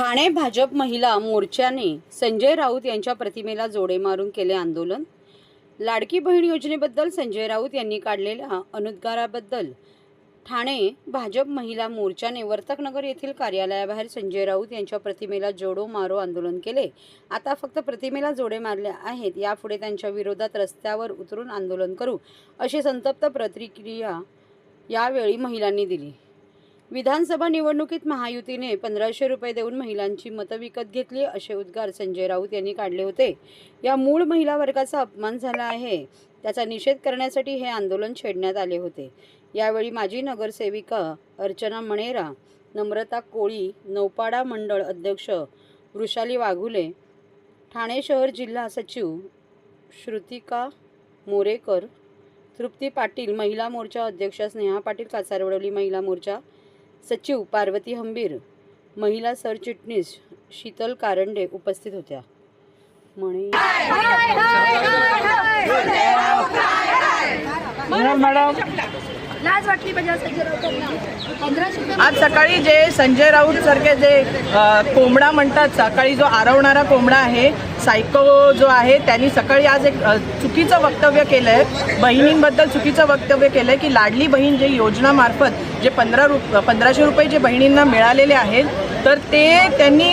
ठाणे भाजप महिला मोर्चाने संजय राऊत यांच्या प्रतिमेला जोडे मारून केले आंदोलन। लाडकी बहीण योजनेबद्दल संजय राऊत यांनी काढलेल्या अनुद्गाराबद्दल ठाणे भाजप महिला मोर्चाने वर्तकनगर येथील कार्यालयाबाहेर संजय राऊत यांच्या प्रतिमेला जोडो मारो आंदोलन केले। आता फक्त प्रतिमेला जोडे मारले आहेत, यापुढे त्यांच्या विरोधात रस्त्यावर उतरून आंदोलन करू, अशी संतप्त प्रतिक्रिया यावेळी महिलांनी दिली। विधानसभा निवडणुकीत महायुतीने 1500 रुपये देऊन महिलांची मतं विकत घेतली, असे उद्गार संजय राऊत यांनी काढले होते। या मूळ महिला वर्गाचा अपमान झाला आहे, त्याचा निषेध करण्यासाठी हे आंदोलन छेडण्यात आले होते। यावेळी माजी नगरसेविका अर्चना मणेरा, नम्रता कोळी, नौपाडा मंडळ अध्यक्ष वृषाली वाघुले, ठाणे शहर जिल्हा सचिव श्रुतिका मोरेकर, तृप्ती पाटील, महिला मोर्चा अध्यक्ष स्नेहा पाटील, कासारवडवली महिला मोर्चा सचिव पार्वती हंबीर, महिला सरचिटणीस शीतल कारंडे उपस्थित होत्या। आज सकाळी जे संजय राऊत सारखे जे कोंबडा म्हणतात, सकाळी जो आरवणारा कोंबडा आहे, सायको जो आहे, त्यांनी सकाळी आज एक चुकीचं वक्तव्य केलं आहे, बहिणींबद्दल चुकीचं वक्तव्य केलं आहे की लाडली बहीण जे योजनामार्फत जे 1500 रुपये जे बहिणींना मिळालेले आहेत, तर ते त्यांनी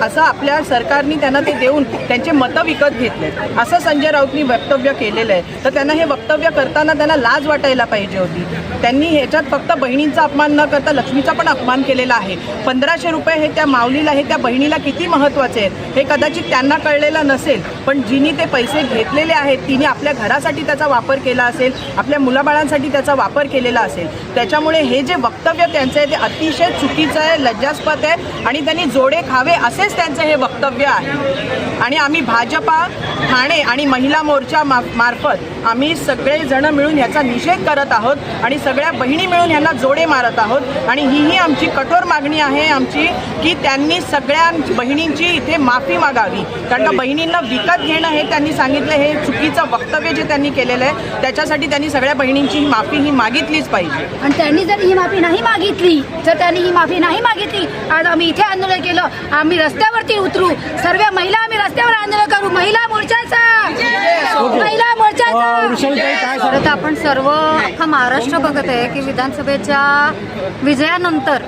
असं आपल्या सरकारने त्यांना ते देऊन त्यांचे मतं विकत घेतले, असं संजय राऊतनी वक्तव्य केलेलं आहे। तर त्यांना हे वक्तव्य करताना त्यांना लाज वाटायला पाहिजे होती। त्यांनी ह्याच्यात फक्त बहिणींचा अपमान न करता लक्ष्मीचा पण अपमान केलेला आहे। 1500 रुपये हे त्या माऊलीला, हे त्या बहिणीला किती महत्त्वाचे आहेत हे कदाचित त्यांना कळलेलं नसेल, पण जिनी ते पैसे घेतलेले आहेत तिने आपल्या घरासाठी त्याचा वापर केला असेल, आपल्या मुलाबाळांसाठी त्याचा वापर केलेला असेल। त्याच्यामुळे हे जे वक्तव्य त्यांचं आहे ते अतिशय चुकीचं आहे, लज्जास्पद आहे आणि त्यांनी जोडे खावे असेच त्यांचे हे वक्तव्य आहे। आणि आम्ही भाजपा ठाणे आणि महिला मोर्चा मार्फत आम्ही सगळे जण मिळून याचा निषेध करत आहोत आणि सगळ्या बहिणी मिळून यांना जोडे मारत आहोत। आणि ही आमची कठोर मागणी आहे आमची की त्यांनी सगळ्या बहिणींची इथे माफी मागावी, कारण का बहिणींना विकत घेणं हे त्यांनी सांगितलं, हे चुकीचं वक्तव्य जे त्यांनी केलेलं आहे त्याच्यासाठी त्यांनी सगळ्या बहिणींची ही माफी ही मागितलीच पाहिजे। आणि त्यांनी जर ही माफी नाही मागितली, आज आम्ही इथे आंदोलन केलं, आम्ही रस्त्यावरती उतरू, सर्व महिला आम्ही रस्त्यावर आंदोलन करू, महिला मोर्चाचा खरं तर आपण सर्व अख्खा महाराष्ट्र बघत आहे की विधानसभेच्या विजयानंतर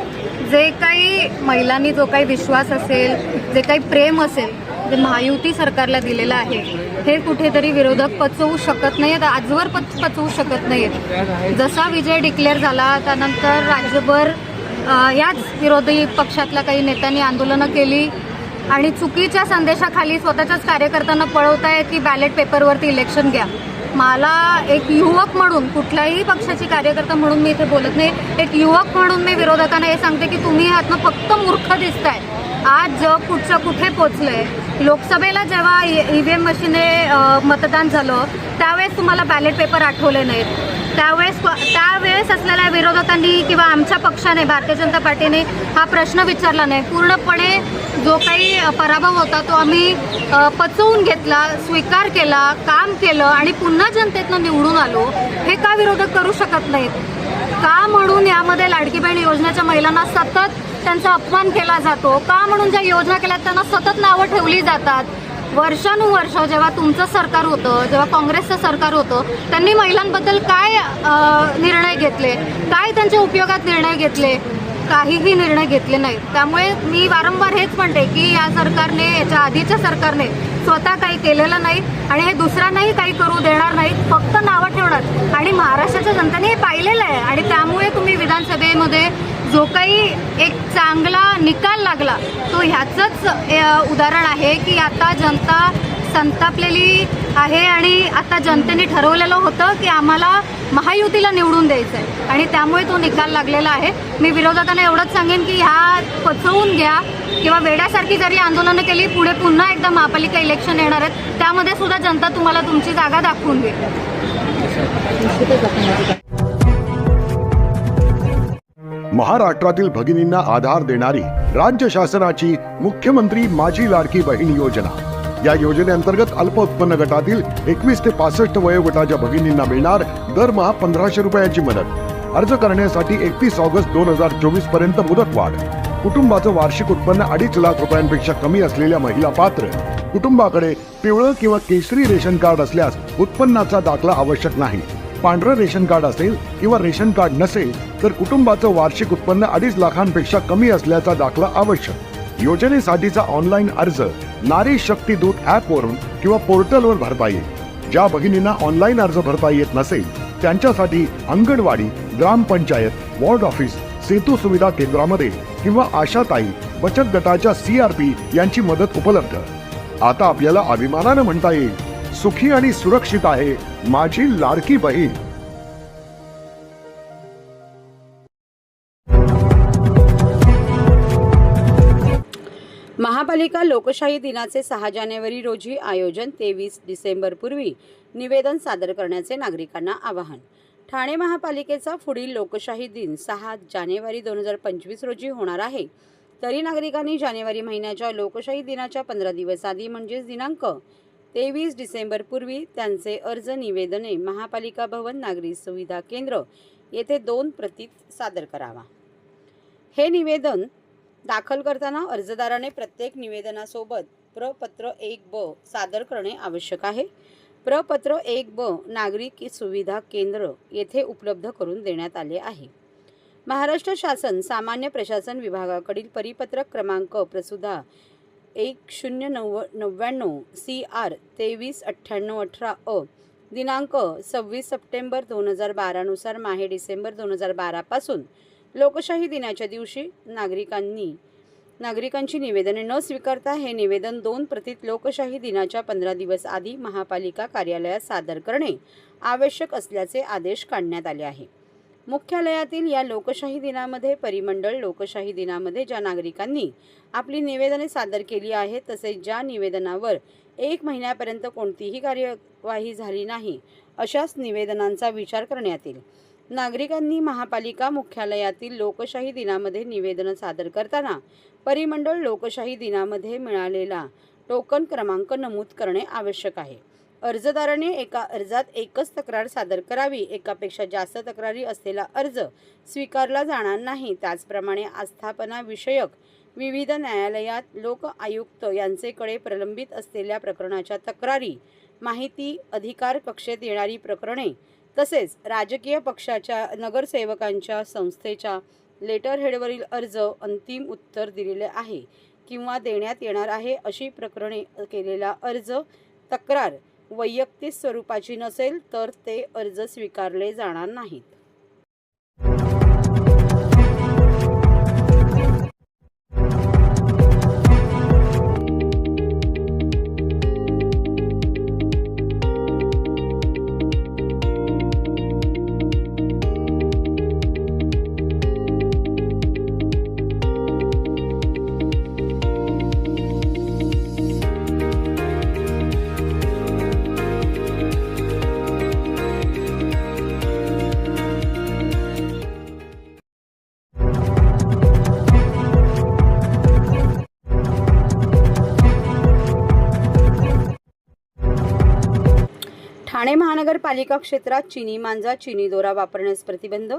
जे काही महिलांनी जो काही विश्वास असेल, जे काही प्रेम असेल, जे महायुती सरकारला दिलेलं आहे, हे कुठेतरी विरोधक पचवू शकत नाहीत, आजवर पचवू शकत नाहीत। जसा विजय डिक्लेअर झाला त्यानंतर राज्यभर याच विरोधी पक्षातल्या काही नेत्यांनी आंदोलनं केली आणि चुकीच्या संदेशाखाली स्वतःच्याच कार्यकर्त्यांना पळवतायत की बॅलेट पेपरवरती इलेक्शन घ्या। मला एक युवक म्हणून, कुठल्याही पक्षाची कार्यकर्ता म्हणून मी इथे बोलत नाही, एक युवक म्हणून मी विरोधकांना हे सांगते की तुम्ही ह्यातनं फक्त मूर्ख दिसताय। आज जग कुठचं कुठे पोचलंय। लोकसभेला जेव्हा EVM मशीने मतदान झालं त्यावेळेस तुम्हाला बॅलेट पेपर आठवले नाहीत, त्यावेळेस असलेल्या विरोधकांनी किंवा आमच्या पक्षाने, भारतीय जनता पार्टीने हा प्रश्न विचारला नाही। पूर्णपणे जो काही पराभव होता तो आम्ही पचवून घेतला, स्वीकार केला, काम केलं आणि पुन्हा जनतेतनं निवडून आलो। हे का विरोधक करू शकत नाहीत? का म्हणून यामध्ये लाडकी बहीण योजनेच्या महिलांना सतत त्यांचा अपमान केला जातो? का म्हणून ज्या योजना केल्या त्यांना सतत नावं ठेवली जातात? वर्षानुवर्ष जेव्हा तुमचं सरकार होतं, जेव्हा काँग्रेसचं सरकार होतं, त्यांनी महिलांबद्दल काय निर्णय घेतले, काय त्यांच्या उपयोगात निर्णय घेतले? काहीही निर्णय घेतले नाहीत। त्यामुळे मी वारंवार हेच म्हणते की या सरकारने, याच्या आधीच्या सरकारने स्वतः काही केलेलं नाही आणि हे दुसऱ्यांनाही काही करू देणार नाहीत, फक्त नावं ठेवणार। आणि महाराष्ट्राच्या जनतेने हे पाहिलेलं आहे आणि त्यामुळे तुम्ही विधानसभेमध्ये जो काही एक चांगला निकाल लागला तो ह्याचंच उदाहरण आहे की आता जनता संतापलेली आहे आणि आता जनतेने ठरवलेलं होतं की आम्हाला महायुतीला निवडून द्यायचं आहे आणि त्यामुळे तो निकाल लागलेला आहे। मी विरोधकांना एवढंच सांगेन की ह्या पचवून घ्या किंवा वेड्यासारखी जरी आंदोलनं केली, पुढे पुन्हा एकदा महापालिका इलेक्शन येणार आहेत, त्यामध्ये सुद्धा जनता तुम्हाला तुमची जागा दाखवून देईल। महाराष्ट्रातील भगिनींना आधार देणारी राज्य शासनाची मुख्यमंत्री माझी लाडकी बहीण योजना, या योजनेअंतर्गत अल्प उत्पन्न गटातील 21 ते 65 वयोगटाच्या भगिनींना मिळणार दरमहा 1500 रुपयाची मदत। अर्ज करण्यासाठी 31 ऑगस्ट 2024 पर्यंत मुदतवाढ। कुटुंबाचं वार्षिक उत्पन्न 2.5 लाख रुपयांपेक्षा कमी असलेल्या महिला पात्र. कुटुंबाकडे पिवळं किंवा केशरी रेशन कार्ड असल्यास उत्पन्नाचा दाखला आवश्यक नाही. पांढरं रेशन कार्ड असेल किंवा रेशन कार्ड नसेल तर कुटुंबाचं वार्षिक उत्पन्न 2.5 लाखांपेक्षा कमी असल्याचा दाखला आवश्यक. योजनेसाठीचा ऑनलाईन अर्ज नारी शक्ती दूत ॲपवरून किंवा पोर्टलवर भरता येईल. ज्या भगिनींना ऑनलाईन अर्ज भरता येत नसेल त्यांच्यासाठी अंगणवाडी, ग्रामपंचायत, वॉर्ड ऑफिस, सेतू सुविधा केंद्रामध्ये किंवा आशाताई बचत गटाच्या CRP यांची मदत उपलब्ध. आता आपल्याला अभिमानानं म्हणता येईल, सुखी आणि सुरक्षित आहे माझी लाडकी बहीण. महापालिका लोकशाही दिनाचे 6 जानेवारी रोजी आयोजन. 23 डिसेंबर पूर्वी निवेदन सादर करण्याचे नागरिकांना आवाहन. ठाणे महापालिकेचा पुढील लोकशाही दिन 6 जानेवारी 2025 रोजी होणार आहे. तरी नागरिकांनी जानेवारी महिन्याच्या लोकशाही दिनाच्या 15 दिवस आधी म्हणजेच दिनांक 23 डिसेंबर पूर्वी त्यांचे अर्ज निवेदने महापालिका भवन, नागरी सुविधा केंद्र येथे 2 प्रती सादर करावा. हे निवेदन दाखल करताना अर्जदाराने प्रत्येक निवेदनासोबत प्रपत्र 1ब सादर करणे आवश्यक आहे. प्रपत्र 1ब नागरिक सुविधा केंद्र येथे उपलब्ध करून देण्यात आले आहे. महाराष्ट्र शासन सामान्य प्रशासन विभागाकडील परिपत्रक क्रमांक प्रसुधा 1099 CR 239818 अ दिनांक 26 सप्टेंबर 2012 नुसार माहे डिसेंबर 2012 पासून लोकशाही दिनाच्या दिवशी नागरिकांची निवेदने न स्वीकारता हे निवेदन 2 प्रतीत लोकशाही दिनाच्या 15 दिवस आधी महापालिका कार्यालयात सादर करणे आवश्यक असल्याचे आदेश काढण्यात आले आहे. मुख्यालयातील या लोकशाही दिनामध्ये परिमंडळ लोकशाही दिनामध्ये ज्या नागरिकांनी आपली निवेदने सादर केली आहेत तसेच ज्या निवेदनावर 1 महिन्यापर्यंत कोणतीही कार्यवाही झाली नाही अशाच निवेदनांचा विचार करण्यात येईल. नागरिकांनी महापालिका मुख्यालयातील लोकशाही दिनामध्ये निवेदन सादर करताना परिमंडळ लोकशाही दिनामध्ये मिळालेला टोकन क्रमांक नमूद करणे आवश्यक आहे. अर्जदाराने एका अर्जात एकच तक्रार सादर करावी. एकापेक्षा जास्त तक्रारी असलेला अर्ज स्वीकारला जाणार नाही. त्याचप्रमाणे आस्थापना विषयक विविध न्यायालयात लोक आयुक्त यांचेकडे प्रलंबित असलेल्या प्रकरणाच्या तक्रारी, माहिती अधिकार कक्षेत येणारी प्रकरणे तसेच राजकीय पक्षाच्या, नगरसेवकांच्या, संस्थेच्या लेटर हेडवरील अर्ज अंतिम उत्तर दिलेले आहे किंवा देण्यात येणार आहे अशी प्रकरणे केलेला अर्ज तक्रार वैयक्तिक स्वरूपाची नसेल तर ते अर्ज स्वीकारले जाणार नाहीत. ठाणे महानगरपालिका क्षेत्रात चिनी मांजा, चिनी दोरा वापरण्यास प्रतिबंध.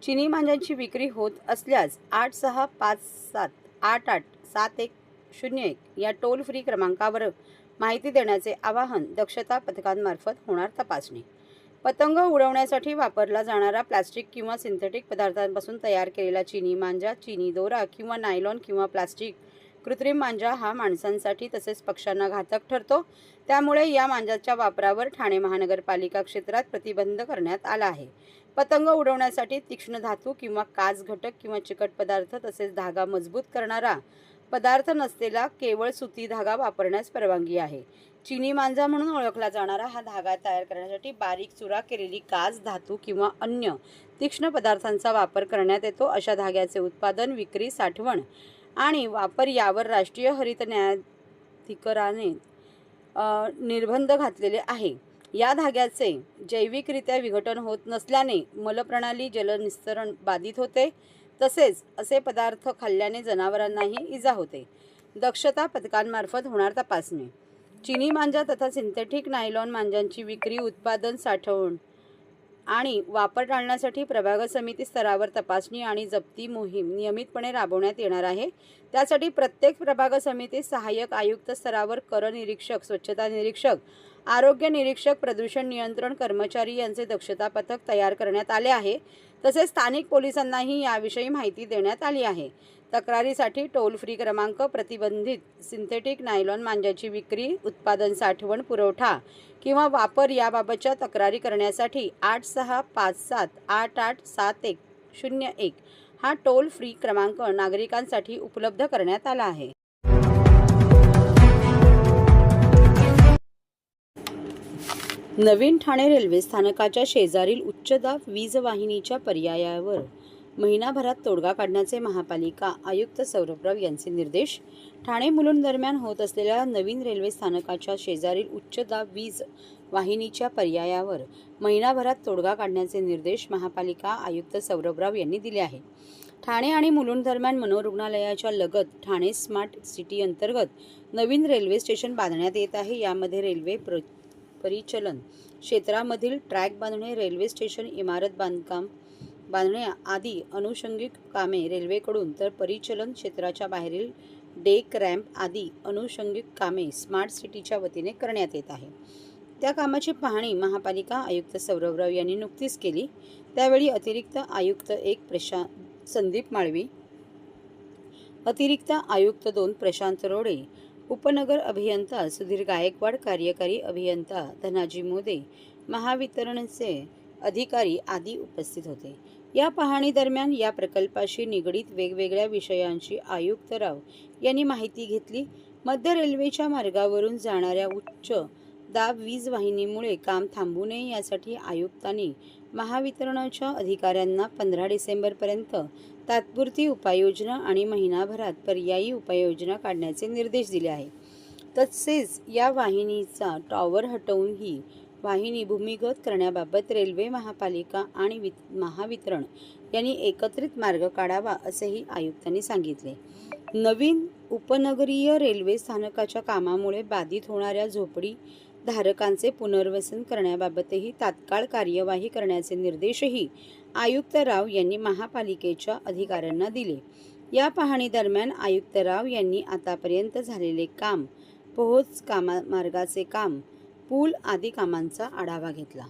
चिनी मांजांची विक्री होत असल्यास 8657887101 या टोल फ्री क्रमांकावर माहिती देण्याचे आवाहन. दक्षता पथकांमार्फत होणार तपासणी. पतंग उडवण्यासाठी वापरला जाणारा प्लास्टिक किंवा सिंथेटिक पदार्थांपासून तयार केलेला चिनी मांजा, चिनी दोरा किंवा नायलॉन किंवा प्लास्टिक कृत्रिम मांजा हा माणसांसाठी तसेच पक्ष्यांना घातक ठरतो. त्यामुळे या मांजाच्या वापरावर ठाणे महानगरपालिका क्षेत्रात प्रतिबंध करण्यात आला आहे. पतंग उडवण्यासाठी तीक्ष्ण धातू किंवा काच घटक किंवा चिकट पदार्थ तसेच धागा मजबूत करणारा पदार्थ नसलेला केवळ सुती धागा वापरण्यास परवानगी आहे. चिनी मांजा म्हणून ओळखला जाणारा हा धागा तयार करण्यासाठी बारीक चुरा केलेली काच, धातू किंवा अन्य तीक्ष्ण पदार्थांचा वापर करण्यात येतो. अशा धाग्याचे उत्पादन, विक्री, साठवण आणि वापर यावर राष्ट्रीय हरित न्यायाधिकरणाने निर्बंध घातलेले आहे. या धाग्याचे जैविकरित्या विघटन होत नसल्याने मलप्रणाली, जलनिस्तरण बाधित होते. तसेच असे पदार्थ खाल्ल्याने जनावरांनाही इजा होते. दक्षता पथकांमार्फत होणार तपासणी. चिनी मांजा तथा सिंथेटिक नायलॉन मांजांची विक्री, उत्पादन, साठवण आणि वापर टाळण्यासाठी प्रभाग समिती स्तरावर तपासणी आणि जप्ती मोहीम नियमितपणे राबवण्यात येणार आहे। त्यासाठी प्रत्येक प्रभाग समिती सहाय्यक आयुक्त स्तरावर कर निरीक्षक, स्वच्छता निरीक्षक, आरोग्य निरीक्षक, प्रदूषण नियंत्रण कर्मचारी यांचे दक्षता पथक तयार करण्यात आले आहे। तसेच स्थानिक पोलिसांनाही याविषयी माहिती देण्यात आली आहे। तक्रारीसाठी टोल फ्री क्रमांक, प्रतिबंधित सिंथेटिक नायलॉन मांजाची विक्री, उत्पादन, साठवण, पुरवठा किंवा वापर याबाबतच्या तक्रारी करण्यासाठी 8657887101 हा टोल फ्री क्रमांक नागरिकांसाठी उपलब्ध करण्यात आला आहे। नवीन ठाणे रेल्वे स्थानकाच्या शेजारील उच्च दाब वीज वाहिनीच्या पर्यायावर महिनाभरात तोडगा काढण्याचे महापालिका आयुक्त सौरभराव यांचे निर्देश। ठाणे मुलुंड दरम्यान होत असलेल्या नवीन रेल्वे स्थानकाच्या शेजारील उच्च दाब वीज वाहिनीच्या पर्यायावर महिनाभरात तोडगा काढण्याचे निर्देश महापालिका आयुक्त सौरभराव यांनी दिले आहे। ठाणे आणि मुलुंड दरम्यान मनोरुग्णालयाच्या लगत ठाणे स्मार्ट सिटी अंतर्गत नवीन रेल्वे स्टेशन बांधण्यात येत आहे। यामध्ये रेल्वे परिचलन क्षेत्रामधील ट्रॅक बांधणे, रेल्वे स्टेशन इमारत बांधणे आदी अनुषंगिक कामे रेल्वेकडून, तर परिचलन क्षेत्राच्या बाहेरील डेक, रॅम्प आदी अनुषंगिक कामे स्मार्ट सिटीच्या वतीने करण्यात येत आहे। त्या कामाची पाहणी महापालिका आयुक्त सौरभराव यांनी नुकतीच केली। त्यावेळी अतिरिक्त आयुक्त 1 संदीप माळवी, अतिरिक्त आयुक्त 2 प्रशांत रोडे, उपनगर अभियंता सुधीर गायकवाड, कार्यकारी अभियंता धनाजी मोदे, महावितरणचे अधिकारी आदी उपस्थित होते। या पाहणी दरम्यान या प्रकल्पाशी निगडीत वेगवेगळ्या विषयांची आयुक्तराव यांनी माहिती घेतली। मध्य रेल्वेच्या मार्गावरून जाणाऱ्या उच्च दाब वीज वाहिनीमुळे काम थांबू नये यासाठी आयुक्तांनी महावितरणाच्या अधिकाऱ्यांना 15 डिसेंबरपर्यंत तात्पुरती उपाययोजना आणि महिनाभरात पर्यायी उपाययोजना काढण्याचे निर्देश दिले आहे। तसेच या वाहिनीचा टॉवर हटवून ही वाहिनी भूमिगत करण्याबाबत रेल्वे, महापालिका आणि महावितरण यांनी एकत्रित मार्ग काढावा असेही आयुक्तांनी सांगितले। नवीन उपनगरीय रेल्वे स्थानकाच्या कामामुळे बाधित होणाऱ्या झोपडी धारकांचे पुनर्वसन करण्याबाबतही तात्काळ कार्यवाही करण्याचे निर्देशही आयुक्त राव यांनी महापालिकेच्या अधिकाऱ्यांना दिले। या पाहणी दरम्यान आयुक्त राव यांनी आतापर्यंत झालेले काम, पोहोच मार्गाचे काम, पूल आदी कामांचा आढावा घेतला।